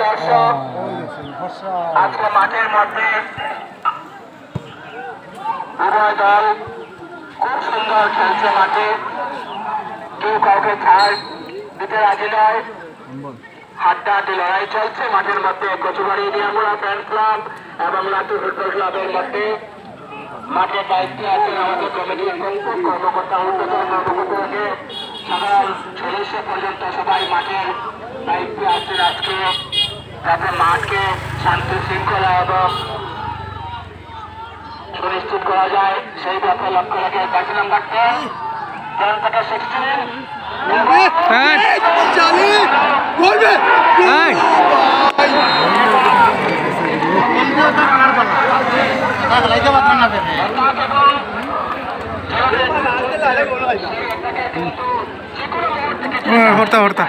দর্শক আজকে মাঠের মধ্যে উভয় দল খুব সুন্দর খেলছে মাঠে, কেউ কাউকে ছাড় দিতে রাজি নয়। হাড্ডাহাড্ডি লড়াই চলছে মাঠের মধ্যে কচুবাড়ি নিয়ামুড়া ফ্যান ক্লাব এবং লাটু ফুটবল ক্লাবের মধ্যে। মাঠের দায়িত্বে আছেন আমাদের কমিটির কর্মকর্তা কর্মকর্তাকে সাধারণ সদস্য পর্যন্ত সবাই মাঠের দায়িত্বে আছেন আজকে, যাতে মাঠকে শান্তি শৃঙ্খলা এবং সুনিশ্চিত করা যায় সেই ব্যাপারে লক্ষ্য রেখে 5 নম্বর 10 থেকে 16 horta